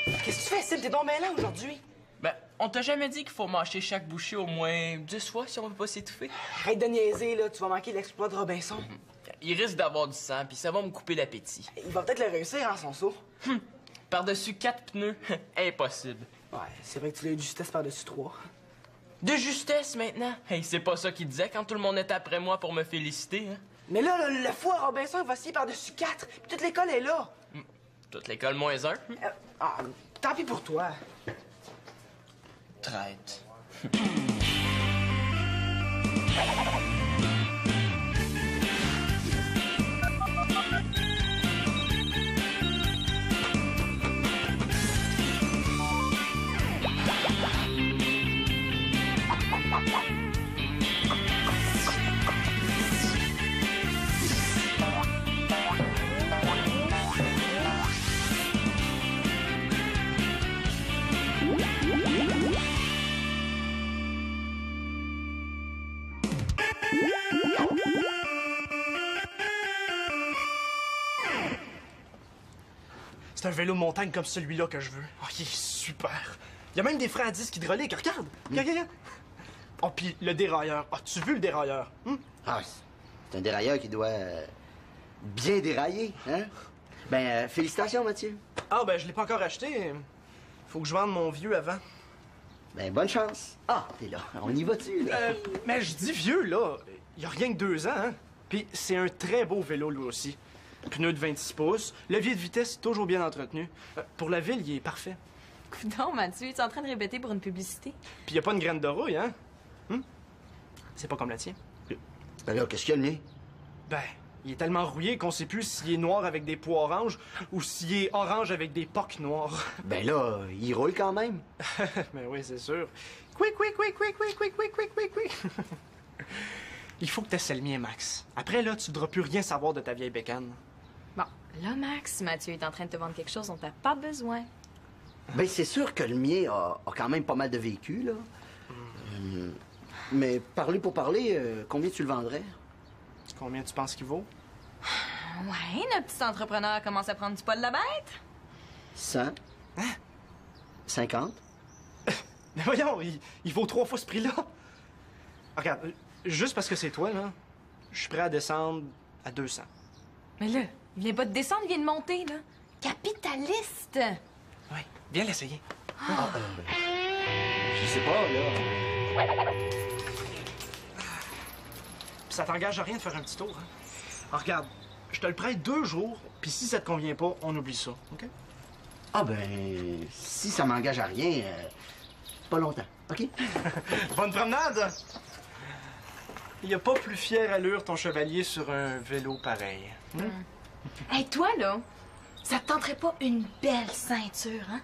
Qu'est-ce que tu fais, Sim? T'es donc mêlant aujourd'hui. Ben, on t'a jamais dit qu'il faut mâcher chaque bouchée au moins 10 fois si on veut pas s'étouffer? Arrête de niaiser, là. Tu vas manquer l'exploit de Robinson. Il risque d'avoir du sang, puis ça va me couper l'appétit. Il va peut-être le réussir, hein, son saut. Par-dessus 4 pneus, impossible. Ouais, c'est vrai que tu l'as eu de justesse par-dessus 3. De justesse, maintenant? Hey, c'est pas ça qu'il disait quand tout le monde était après moi pour me féliciter, hein? Mais là, le fou à Robinson, il va scier par-dessus 4. Puis toute l'école est là. Toute l'école moins 1. Tant pis pour toi. Traite. C'est un vélo de montagne comme celui-là que je veux. Oh, il est super. Il y a même des freins à disque hydrauliques. Regarde! Regarde! Oh, puis le dérailleur. As-tu vu le dérailleur? Ah, c'est un dérailleur qui doit bien dérailler, hein? Ben, félicitations, Mathieu. Ah, ben, je l'ai pas encore acheté. Faut que je vende mon vieux avant. Ben, bonne chance. Ah, t'es là. On y va-tu, là? Mais je dis vieux, là. Il y a rien que 2 ans, hein? Puis c'est un très beau vélo, lui aussi. Pneu de 26 pouces, levier de vitesse toujours bien entretenu. Pour la ville, il est parfait. Coudonc, Mathieu, tu es en train de répéter pour une publicité? Puis il a pas une graine de rouille, hein? C'est pas comme la tienne. Ben là, qu'est-ce qu'il y a, le nez? Ben, il est tellement rouillé qu'on sait plus s'il est noir avec des pois oranges ou s'il est orange avec des pocs noirs. Ben là, il roule quand même. Ben oui, c'est sûr. Quick, quick, quick, quick, quick, quick, quick, quick, quick, quick. Il faut que t'essaies le mien, Max. Après, là, tu voudras plus rien savoir de ta vieille bécane. Bon, là, Max, Mathieu est en train de te vendre quelque chose dont t'as pas besoin. Ben, c'est sûr que le mien a quand même pas mal de vécu, là. Mais parler pour parler, combien tu le vendrais? Combien tu penses qu'il vaut? Ouais, notre petit entrepreneur commence à prendre du poil de la bête. 100? Hein? 50? Mais voyons, il vaut 3 fois ce prix-là. Regarde, juste parce que c'est toi, là, je suis prêt à descendre à 200. Mais là, il vient pas de descendre, il vient de monter, là. Capitaliste! Oui, viens l'essayer. Je sais pas, là. Puis ça t'engage à rien de faire un petit tour, hein? Alors, regarde, je te le prête 2 jours, puis si ça te convient pas, on oublie ça, OK? Ah ben, si ça m'engage à rien, pas longtemps, OK? Bonne promenade! Il n'y a pas plus fière allure ton chevalier sur un vélo pareil. Hey, toi, là, ça te tenterait pas une belle ceinture, hein?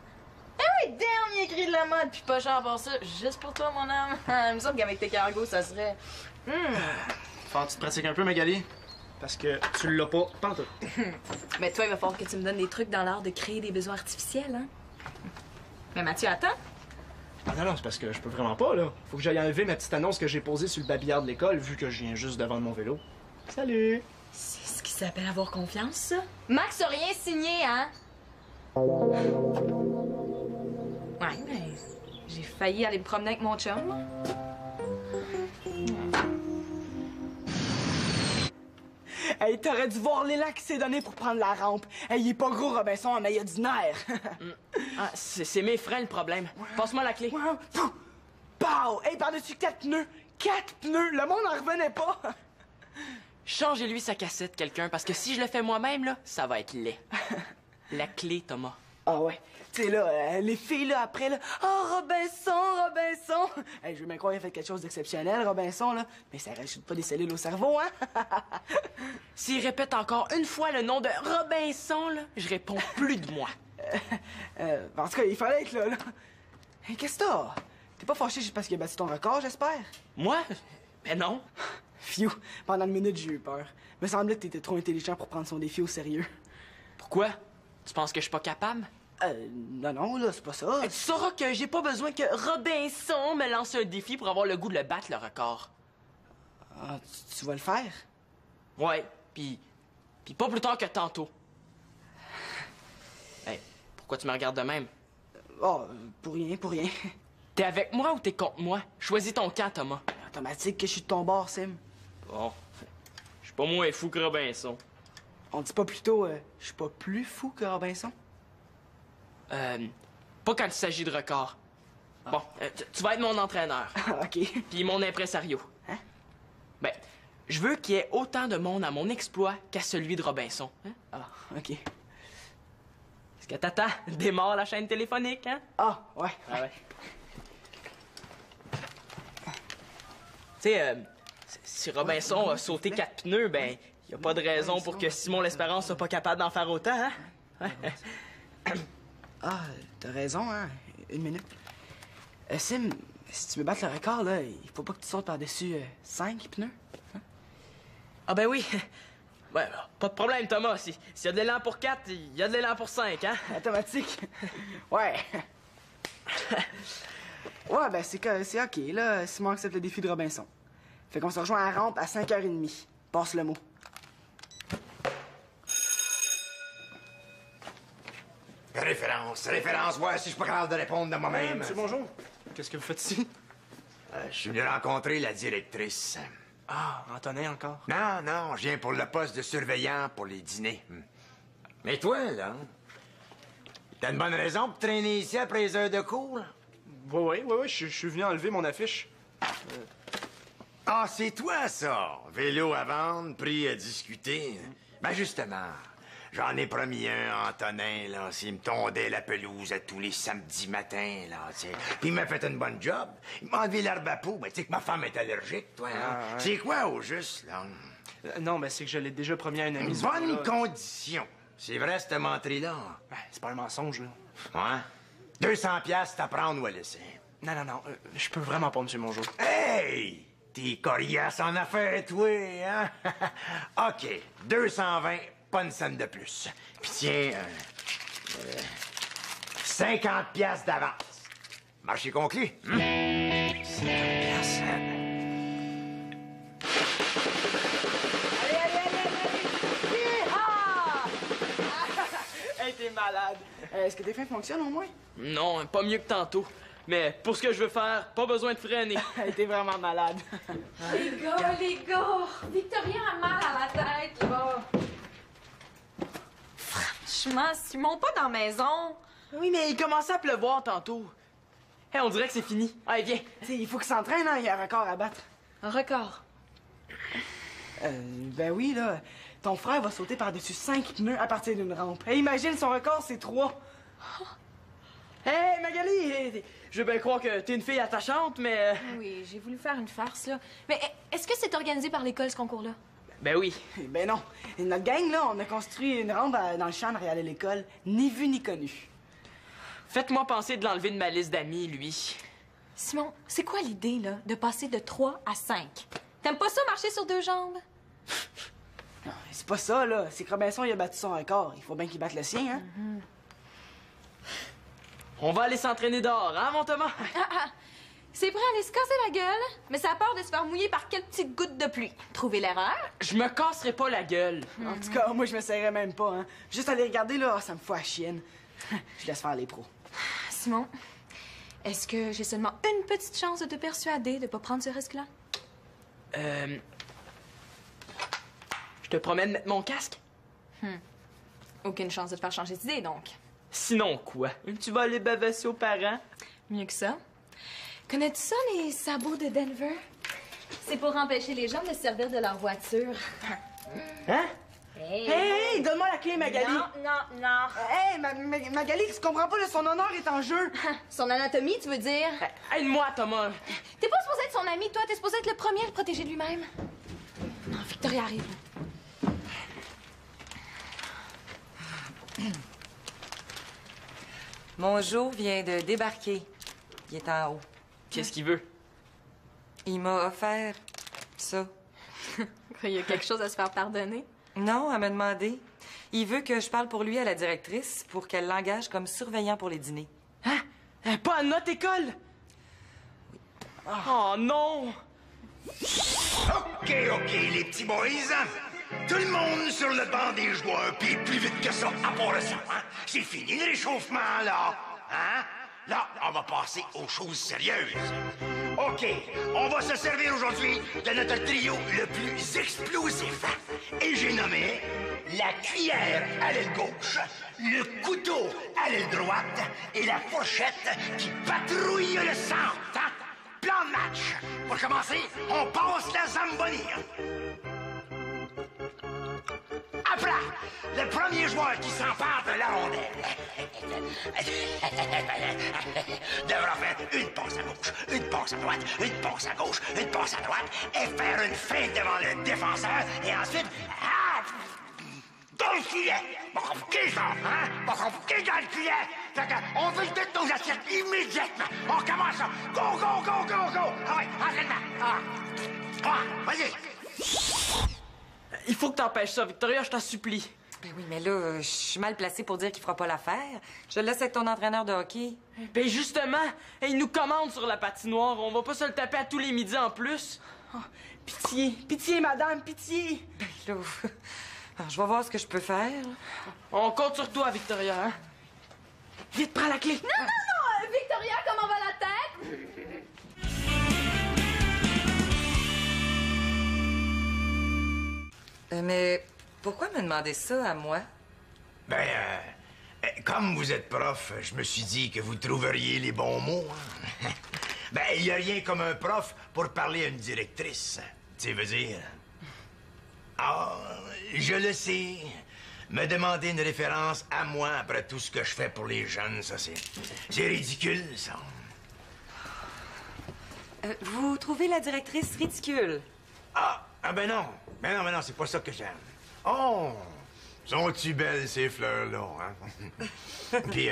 Ah oui, dernier cri de la mode, puis pas cher pour ça, juste pour toi, mon âme. Il me semble qu'avec tes cargos, ça serait... Faut que tu te pratiques un peu, Magali. Parce que tu l'as pas pantoute. Mais toi, il va falloir que tu me donnes des trucs dans l'art de créer des besoins artificiels, hein? Mais Mathieu, attends. Ah non, c'est parce que je peux vraiment pas, là. Faut que j'aille enlever ma petite annonce que j'ai posée sur le babillard de l'école, vu que je viens juste de vendre mon vélo. Salut! C'est ce qui s'appelle avoir confiance, ça? Max a rien signé, hein? Ouais, mais j'ai failli aller me promener avec mon chum. Hey, t'aurais dû voir l'élan qui s'est donné pour prendre la rampe. Hey, il est pas gros, Robinson, mais il a du nerf. Ah, c'est mes freins le problème. Passe-moi la clé. Pow! Hey, par-dessus 4 pneus. 4 pneus! Le monde en revenait pas. Changez-lui sa cassette, quelqu'un, parce que si je le fais moi-même, là, ça va être laid. La clé, Thomas. Ah ouais. Tu sais, là, les filles, là, après, là, « Oh, Robinson, Robinson! » Hey, je veux bien croire qu'il a fait quelque chose d'exceptionnel, Robinson, là, mais ça rajoute pas des cellules au cerveau, hein? S'il répète encore une fois le nom de Robinson, là, je réponds plus de moi. En tout cas, il fallait être là, là. Hey, qu'est-ce que t'as? T'es pas fâché juste parce qu'il a battu ton record, j'espère? Moi? Ben non. Phew, pendant une minute, j'ai eu peur. Me semblait que t'étais trop intelligent pour prendre son défi au sérieux. Pourquoi? Tu penses que je suis pas capable? Non, là, c'est pas ça. Tu sauras que j'ai pas besoin que Robinson me lance un défi pour avoir le goût de le battre, le record. Ah, tu vas le faire? Ouais, puis pas plus tard que tantôt. Hey, pourquoi tu me regardes de même? Oh, pour rien, pour rien. T'es avec moi ou t'es contre moi? Choisis ton camp, Thomas. Automatique que je suis de ton bord, Sim. Bon. Je suis pas moins fou que Robinson. On dit pas plutôt, je suis pas plus fou que Robinson? Pas quand il s'agit de record. Bon, tu vas être mon entraîneur. OK. Puis mon impresario. Hein? Ben, je veux qu'il y ait autant de monde à mon exploit qu'à celui de Robinson. Hein? Ah, OK. Est-ce que t'attends? Démarre la chaîne téléphonique, hein? Ah, ouais. Ah ouais. Tu sais, si Robinson a sauté 4 pneus, ben, y a pas de raison pour que Simon l'Espérance soit pas capable d'en faire autant, hein? Ouais. Ah, t'as raison, hein. Une minute. Sim, si tu veux battre le record, là, il faut pas que tu sautes par-dessus 5 pneus. Ah ben oui. Ouais, pas de problème, Thomas. S'il y a de l'élan pour 4, il y a de l'élan pour 5, hein? Automatique. Ouais. Ouais, ben c'est OK, là. Simon accepte le défi de Robinson. Fait qu'on se rejoint à la rampe à 5h30. Passe le mot. Référence, ouais, si je suis pas capable de répondre de moi-même. Monsieur, bonjour. Qu'est-ce que vous faites ici? Je suis venu rencontrer la directrice. Ah, Antonin encore. Non, je viens pour le poste de surveillant pour les dîners. Mais toi, là, t'as une bonne raison pour traîner ici après les heures de cours, là? Oui, je suis venu enlever mon affiche. Ah, c'est toi, ça! Vélo à vendre, prix à discuter. Ben, justement, j'en ai promis un, Antonin, là, s'il me tondait la pelouse à tous les samedis matins, là, tu sais. Puis il m'a fait une bonne job. Il m'a enlevé l'herbe à peau. Ben, tu sais que ma femme est allergique, toi, hein? Ah, ouais. C'est quoi, au juste, là? Non, mais c'est que je l'ai déjà promis à un ami. Une ce bonne jour-là. condition. C'est vrai, cette menterie-là? Ben, c'est pas un mensonge, là. Ouais? 200 piastres à prendre ou à laisser. Non, je peux vraiment pas, monsieur Mongeau. Hey! T'es coriace en affaires, toi, hein? OK, 220, pas une scène de plus. Puis tiens, 50 piastres d'avance. Marché conclu. 50 piastres. Hey, t'es malade. Est-ce que tes freins fonctionnent au moins? Non, pas mieux que tantôt. Mais pour ce que je veux faire, pas besoin de freiner. Hey, t'es vraiment malade. Les gars, Victorien a mal à la tête, là. Franchement, Simon, pas dans la maison. Oui, mais il commençait à pleuvoir tantôt. Hey, on dirait que c'est fini. Allez, viens. T'sais, il faut qu'il s'entraîne, hein. Il y a un record à battre. Un record. Ben oui, là. Ton frère va sauter par-dessus 5 pneus à partir d'une rampe. Hey, imagine, son record, c'est 3. Hey, Magali! Je veux bien croire que t'es une fille attachante, mais... Oui, j'ai voulu faire une farce, là. Mais est-ce que c'est organisé par l'école, ce concours-là? Ben oui. Ben non. Notre gang, là, on a construit une rampe dans le champ derrière de l'école. Ni vu ni connu. Faites-moi penser de l'enlever de ma liste d'amis, lui. Simon, c'est quoi l'idée, là, de passer de 3 à 5? T'aimes pas ça, marcher sur 2 jambes? Non, c'est pas ça, là. C'est que Robinson, il a battu son record. Il faut bien qu'il batte le sien, hein. On va aller s'entraîner dehors, hein, mon Thomas? C'est prêt à aller se casser la gueule, mais ça a peur de se faire mouiller par quelques petites gouttes de pluie. Trouvez l'erreur? Je me casserai pas la gueule. En tout cas, moi, je me serrais même pas, hein. Juste aller regarder, là, ça me fout à chienne. Je laisse faire les pros. Simon, est-ce que j'ai seulement une petite chance de te persuader de pas prendre ce risque-là? Je te promets de mettre mon casque? Aucune chance de te faire changer d'idée, donc. Sinon quoi? Tu vas aller bavasser aux parents? Mieux que ça. Connais-tu ça, les sabots de Denver? C'est pour empêcher les gens de se servir de leur voiture. Hein? Hey, donne-moi la clé, Magali. Non. Hey, Magali, tu comprends pas, là, son honneur est en jeu. Son anatomie, tu veux dire? Aide-moi, Thomas. T'es pas supposé être son ami, toi. T'es supposé être le premier à le protéger de lui-même. Non, Victoria arrive. Mongeau vient de débarquer. Il est en haut. Qu'est-ce qu'il veut? Il m'a offert ça. Il y a quelque chose à se faire pardonner. Non, elle m'a demandé. Il veut que je parle pour lui à la directrice pour qu'elle l'engage comme surveillant pour les dîners. Hein? Pas à notre école? Oh non! OK, les petits boys. Tout le monde sur le banc des joueurs, puis plus vite que ça, à part ça, hein? C'est fini le réchauffement, là. Hein? Là, on va passer aux choses sérieuses. OK, on va se servir aujourd'hui de notre trio le plus explosif. Et j'ai nommé la cuillère à l'aile gauche, le couteau à l'aile droite et la fourchette qui patrouille le centre. Hein? Plan de match. Pour commencer, on passe la Zamboni. À plat, le premier joueur qui s'empare de la rondelle devra faire une passe à gauche, une passe à droite, une passe à gauche, une passe à droite et faire une feinte devant le défenseur et ensuite... dans le filet! On va fouquer ça, hein? On va fouquer dans le filet! Fait qu'on veut toutes nos assiettes immédiatement! On commence ça! Go, go, go, go, go! Ah ouais, entraînement! Vas-y! Il faut que t'empêches ça, Victoria, je t'en supplie. Ben oui, mais là, je suis mal placée pour dire qu'il fera pas l'affaire. Je le laisse avec ton entraîneur de hockey. Ben justement, il nous commande sur la patinoire. On va pas se le taper à tous les midis en plus. Oh, pitié, pitié, madame, pitié! Ben là, alors, je vais voir ce que je peux faire. On compte sur toi, Victoria. Hein? Vite, prends la clé. Non! Victoria, comment va la tête? Mais pourquoi me demander ça à moi? Ben, comme vous êtes prof, je me suis dit que vous trouveriez les bons mots. Hein? Ben, il n'y a rien comme un prof pour parler à une directrice. Tu veux dire? Ah, je le sais. Me demander une référence à moi après tout ce que je fais pour les jeunes, ça, c'est ridicule, ça. Vous trouvez la directrice ridicule? Ben non. Ben non, c'est pas ça que j'aime. Oh! Sont-tu belles, ces fleurs-là, hein? Puis,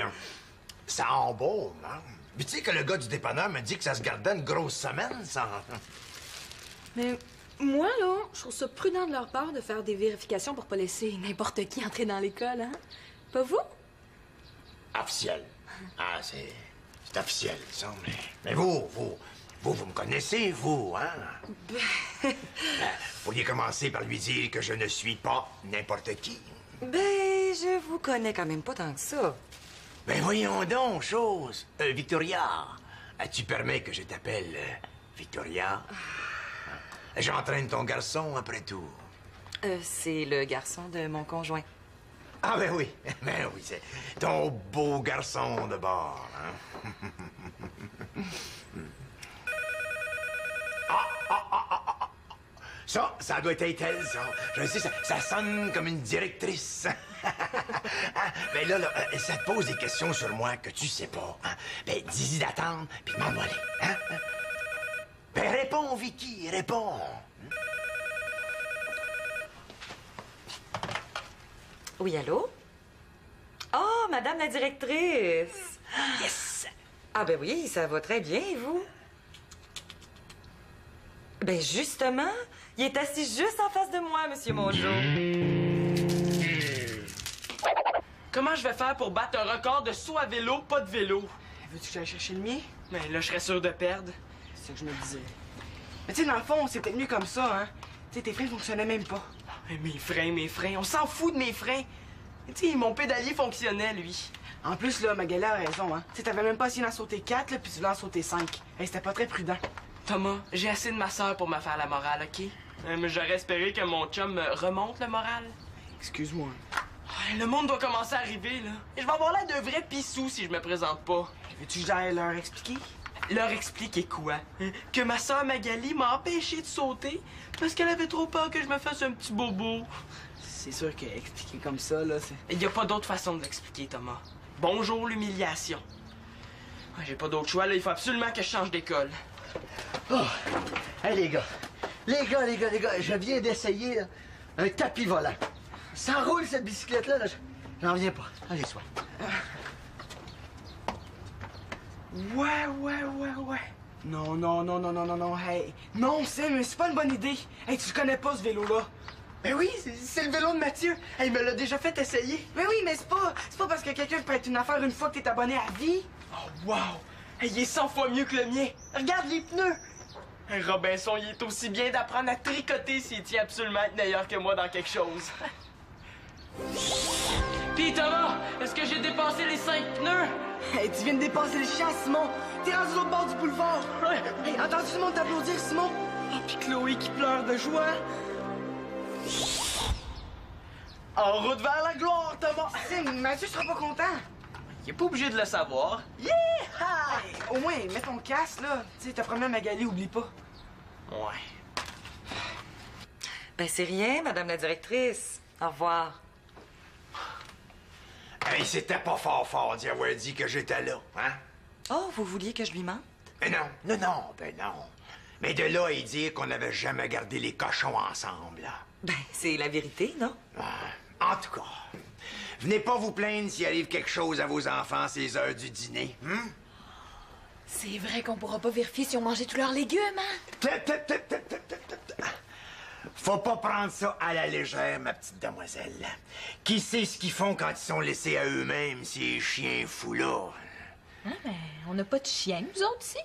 ça embaume, hein? Puis tu sais que le gars du dépanneur me dit que ça se gardait une grosse semaine, ça. Mais moi, là, je trouve ça prudent de leur part de faire des vérifications pour pas laisser n'importe qui entrer dans l'école, hein? Pas vous? Officiel. Ah, c'est officiel, ça, mais vous me connaissez, vous, hein? Ben, pourriez commencer par lui dire que je ne suis pas n'importe qui. Ben, je vous connais quand même pas tant que ça. Ben voyons donc, chose. Victoria, tu permets que je t'appelle Victoria? J'entraîne ton garçon, après tout. C'est le garçon de mon conjoint. Ah ben oui, c'est ton beau garçon de bord, hein? Ça doit être elle, ça. Je sais, ça sonne comme une directrice. Mais là, ça te pose des questions sur moi que tu sais pas. Hein? Ben, dis-y d'attendre, puis m'envoler. Hein? Ben, réponds, Vicky, réponds. Oui, allô? Oh, madame la directrice! Yes! Ah ben oui, ça va très bien, et vous? Ben justement, il est assis juste en face de moi, Monsieur Mongeau. Comment je vais faire pour battre un record de saut à vélo, pas de vélo? Veux-tu que j'aille chercher le mien? Ben là, je serais sûr de perdre. C'est ça que je me disais. Mais tu sais, dans le fond, c'est peut-être mieux comme ça, hein? Tu sais, tes freins fonctionnaient même pas. Mes freins, on s'en fout de mes freins. Tu sais, mon pédalier fonctionnait, lui. En plus, là, Magali a raison, hein? Tu sais, t'avais même pas essayé d'en sauter 4, là, puis tu voulais en sauter 5. Hey, c'était pas très prudent. Thomas, j'ai assez de ma sœur pour me faire la morale, OK? Mais j'aurais espéré que mon chum me remonte le moral. Excuse-moi. Le monde doit commencer à arriver, là. Et je vais avoir l'air d'un vrai pissou si je me présente pas. Veux-tu que j'aille leur expliquer? Leur expliquer quoi? Que ma sœur Magali m'a empêché de sauter parce qu'elle avait trop peur que je me fasse un petit bobo. C'est sûr qu'expliquer comme ça, là, c'est... Il y a pas d'autre façon de l'expliquer, Thomas. Bonjour, l'humiliation. J'ai pas d'autre choix, là. Il faut absolument que je change d'école. Oh! Hey, les gars, je viens d'essayer là, un tapis volant. Ça roule, cette bicyclette-là, là, j'en reviens pas. Allez, sois. Ouais. Non, hey. Non, Sim, c'est pas une bonne idée. Hey, tu le connais pas, ce vélo-là. Ben oui, c'est le vélo de Mathieu. Il me l'a déjà fait essayer. Mais oui, mais c'est pas parce que quelqu'un te prête une affaire une fois que t'es abonné à vie. Oh, wow! Il est 100 fois mieux que le mien. Regarde les pneus. Robinson, il est aussi bien d'apprendre à tricoter s'il tient absolument être meilleur que moi dans quelque chose. Pis Thomas, est-ce que j'ai dépassé les 5 pneus? Hey, tu viens de dépasser le champ, Simon! T'es rendu de l'autre bord du boulevard! Ouais. Hey, entends-tu tout le monde t'applaudir, Simon? Oh, pis Chloé qui pleure de joie. En route vers la gloire, Thomas! Mathieu sera pas content! Il est pas obligé de le savoir. Yeah! Hey, au moins, mets ton casque, là. Tu sais, t'as promis à Magali, oublie pas. Ouais. Ben, c'est rien, Madame la directrice. Au revoir. Hey, c'était pas fort d'y avoir dit que j'étais là, hein? Oh, vous vouliez que je lui mente? Mais non, ben non. Mais de là à y dire qu'on n'avait jamais gardé les cochons ensemble, là. Ben, c'est la vérité, non? En tout cas, venez pas vous plaindre s'il arrive quelque chose à vos enfants à ces heures du dîner, hein? C'est vrai qu'on pourra pas vérifier si on mangeait tous leurs légumes, hein? Faut pas prendre ça à la légère, ma petite demoiselle. Qui sait ce qu'ils font quand ils sont laissés à eux-mêmes, ces chiens fous-là? Hein, mais on n'a pas de chien, nous autres, ici?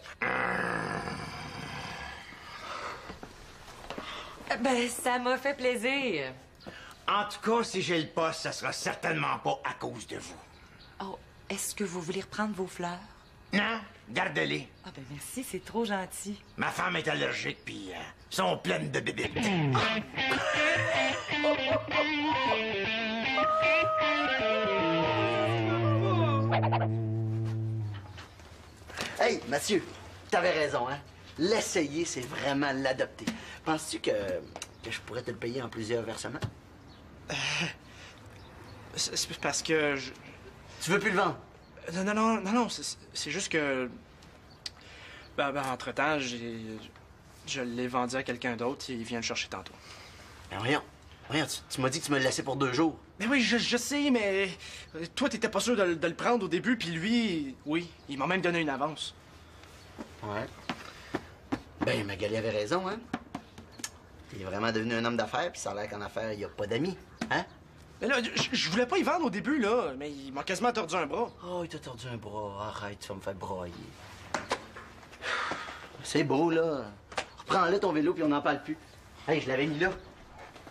Ben, ça m'a fait plaisir. En tout cas, si j'ai le poste, ça sera certainement pas à cause de vous. Oh, est-ce que vous voulez reprendre vos fleurs? Non, gardez-les. Ah ben merci, c'est trop gentil. Ma femme est allergique, puis sont pleines de bébites. Hey, Mathieu, t'avais raison, hein? L'essayer, c'est vraiment l'adopter. Penses-tu que je pourrais te le payer en plusieurs versements? C'est parce que je... Tu veux plus le vendre? Non, c'est juste que... Ben, entre-temps, je l'ai vendu à quelqu'un d'autre et il vient le chercher tantôt. Ben voyons, tu m'as dit que tu me le laissais pour 2 jours. Mais oui, je sais, mais... Toi, t'étais pas sûr de le prendre au début, puis lui, oui, il m'a même donné une avance. Ouais. Ben, Magali avait raison, hein? Il est vraiment devenu un homme d'affaires, puis ça a l'air qu'en affaires, il n'y a pas d'amis, hein? Mais là, je voulais pas y vendre au début, là, mais il m'a quasiment tordu un bras. Oh, il t'a tordu un bras. Arrête, tu vas me faire broyer. C'est beau, là. Reprends-le ton vélo, puis on n'en parle plus. Hey, je l'avais mis là.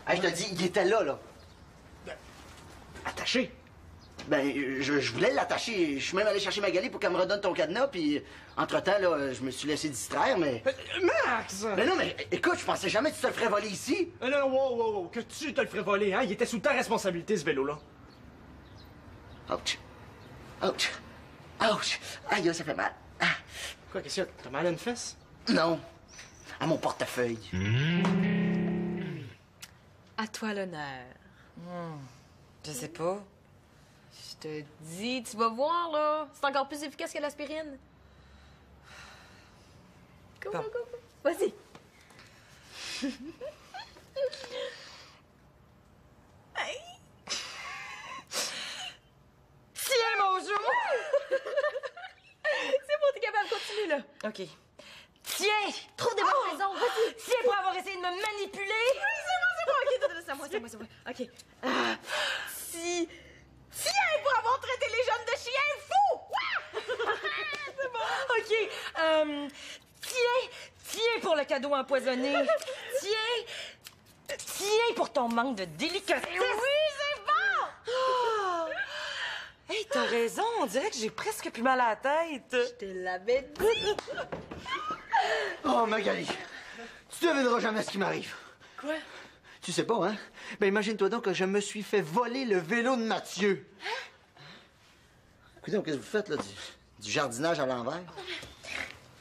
Hey, je te dis, il était là. Attaché. Ben, je voulais l'attacher. Je suis même allé chercher Magali pour qu'elle me redonne ton cadenas, puis entre-temps, là, je me suis laissé distraire, mais... Max! Mais non, mais écoute, je pensais jamais que tu te le ferais voler ici. Non, wow, que tu te le ferais voler, hein? Il était sous ta responsabilité, ce vélo-là. Ouch. Aïe, ça fait mal. Ah. Quoi, qu'est-ce que t'as mal à une fesse? Non, à mon portefeuille. À toi l'honneur. Je sais pas. Je te dis, tu vas voir, là. C'est encore plus efficace que l'aspirine. Go. Vas-y. Hey. Tiens, mon jour! C'est bon, t'es capable, continue, là. OK. Tiens! Trouve des bonnes raisons, vas-y! Tiens pour avoir essayé de me manipuler! Oui, c'est bon, OK, c'est moi. OK. Tiens pour avoir traité les jeunes de chiens fous! Ouais! C'est bon. OK. Tiens pour le cadeau empoisonné. Tiens pour ton manque de délicatesse. Oui, c'est bon! Oh. Hey, t'as raison. On dirait que j'ai presque plus mal à la tête. Je te l'avais dit. Oh, Magali, tu devineras jamais ce qui m'arrive. Quoi? Tu sais pas, hein? Ben, imagine-toi donc que je me suis fait voler le vélo de Mathieu. Écoutez, qu'est-ce que vous faites, là? Du jardinage à l'envers?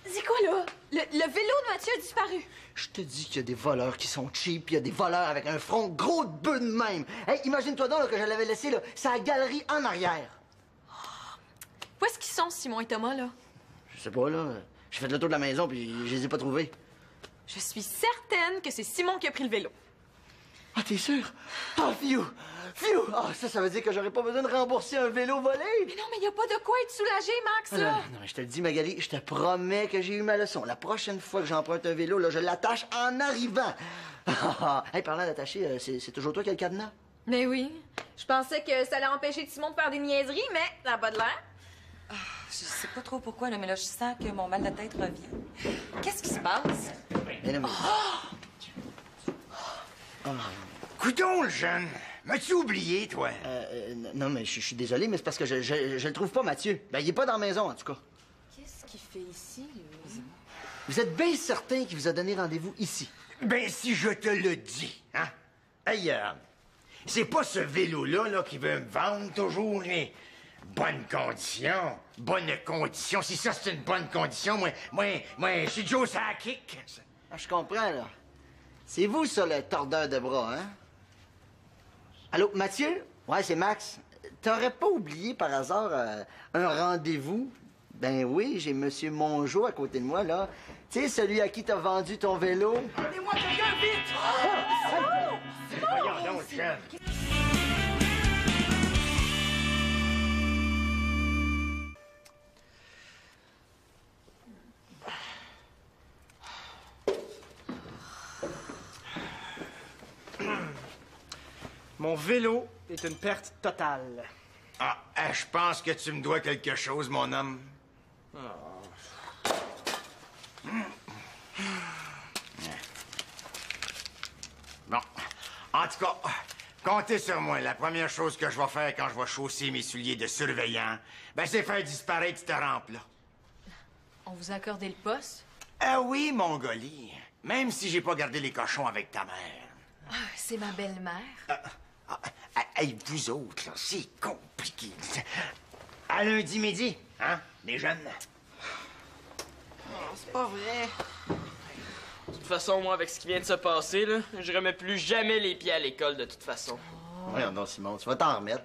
C'est quoi, là? Le vélo de Mathieu a disparu. Je te dis qu'il y a des voleurs qui sont cheap, puis il y a des voleurs avec un front gros de bœuf de même. Hey, imagine-toi donc là, que je l'avais laissé, là, c'est la galerie en arrière. Où est-ce qu'ils sont, Simon et Thomas, là? Je sais pas, là. J'ai fait le tour de la maison, puis je les ai pas trouvés. Je suis certaine que c'est Simon qui a pris le vélo. Ah, t'es sûr? Oh, phew! Ah, ça veut dire que j'aurais pas besoin de rembourser un vélo volé? Mais non, mais y a pas de quoi être soulagé, Max, là. Non, mais je te le dis, Magali, je te promets que j'ai eu ma leçon. La prochaine fois que j'emprunte un vélo, là, je l'attache en arrivant. Hey, parlant d'attacher, c'est toujours toi qui as le cadenas? Mais oui. Je pensais que ça allait empêcher Simon de faire des niaiseries, mais ça n'a pas de l'air. Je sais pas trop pourquoi, là, mais là, je sens que mon mal de tête revient. Qu'est-ce qui se passe? Mais non, mais... Coudon, le jeune! M'as-tu oublié, toi? Non, mais je suis désolé, mais c'est parce que je le trouve pas, Mathieu. Ben, il est pas dans la maison, en tout cas. Qu'est-ce qu'il fait ici, lui? Vous êtes bien certain qu'il vous a donné rendez-vous ici? Ben, si je te le dis, hein? Hey, c'est pas ce vélo-là là, qui veut me vendre toujours, mais bonne condition. Bonne condition. Si ça, c'est une bonne condition, moi, je suis Joe Sakic. Ah, je comprends, là. C'est vous, ça, le tordeur de bras, hein? Allô, Mathieu? Ouais, c'est Max. T'aurais pas oublié, par hasard, un rendez-vous? Ben oui, j'ai Monsieur Mongeau à côté de moi, là. Tu sais, celui à qui t'as vendu ton vélo? Appelez-moi quelqu'un, vite! Voyons donc, jeune. Mon vélo est une perte totale. Ah, je pense que tu me dois quelque chose, mon homme. Bon, en tout cas, comptez sur moi. La première chose que je vais faire quand je vais chausser mes souliers de surveillant, ben c'est faire disparaître cette rampe-là. On vous a accordé le poste? Ah oui, mon Goli. Même si j'ai pas gardé les cochons avec ta mère. Ah, c'est ma belle-mère. Hey, vous autres, là, c'est compliqué. À lundi midi, hein, les jeunes? C'est pas vrai. De toute façon, moi, avec ce qui vient de se passer, là, je remets plus jamais les pieds à l'école, de toute façon. Voyons donc, Simon, tu vas t'en remettre.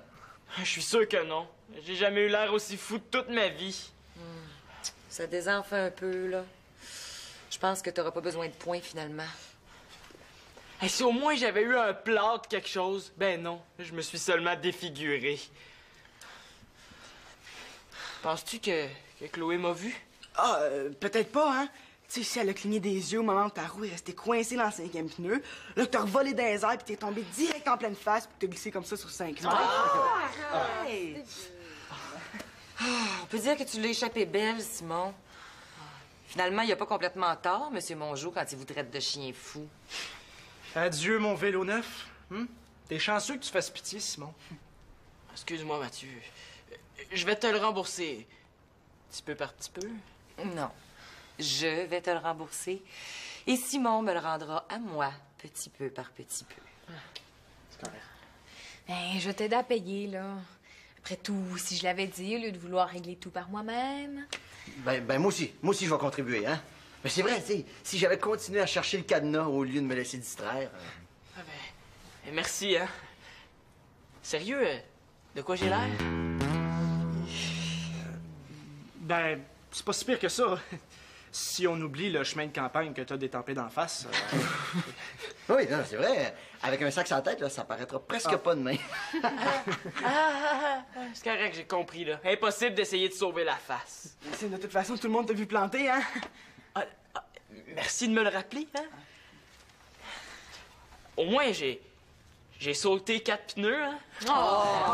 Je suis sûr que non. J'ai jamais eu l'air aussi fou de toute ma vie. Ça désenfle un peu, là. Je pense que t'auras pas besoin de points, finalement. Hey, si au moins j'avais eu un plat de quelque chose, ben non, je me suis seulement défiguré. Penses-tu que Chloé m'a vu? Ah, peut-être pas, hein? Tu sais, si elle a cligné des yeux au moment où ta roue est restée coincée dans le 5e pneu, là, que t'as revolé dans les airs pis t'es tombé direct en pleine face pis que t'as glissé comme ça sur 5 mètres. On peut dire que tu l'as échappé belle, Simon. Finalement, il a pas complètement tort, Monsieur Mongeau, quand il vous traite de chien fou. Adieu, mon vélo neuf. T'es chanceux que tu fasses pitié, Simon. Excuse-moi, Mathieu. Je vais te le rembourser. Petit peu par petit peu. Non. Je vais te le rembourser. Et Simon me le rendra à moi, petit peu par petit peu. C'est correct. Ben, je vais t'aider à payer, là. Après tout, si je l'avais dit, au lieu de vouloir régler tout par moi-même. Ben moi aussi, je vais contribuer, hein? Mais c'est vrai, tu sais, si j'avais continué à chercher le cadenas au lieu de me laisser distraire... Ah ben, merci, hein. Sérieux, de quoi j'ai l'air? Ben, c'est pas si pire que ça. Si on oublie le chemin de campagne que t'as détempé d'en face. Oui, non, c'est vrai. Avec un sac sur la tête, là, ça paraîtra presque pas demain. C'est correct, j'ai compris, là. Impossible d'essayer de sauver la face. C'est de toute façon, tout le monde t'a vu planter, hein? Merci de me le rappeler, hein. Au moins, j'ai sauté 4 pneus, hein. Oh!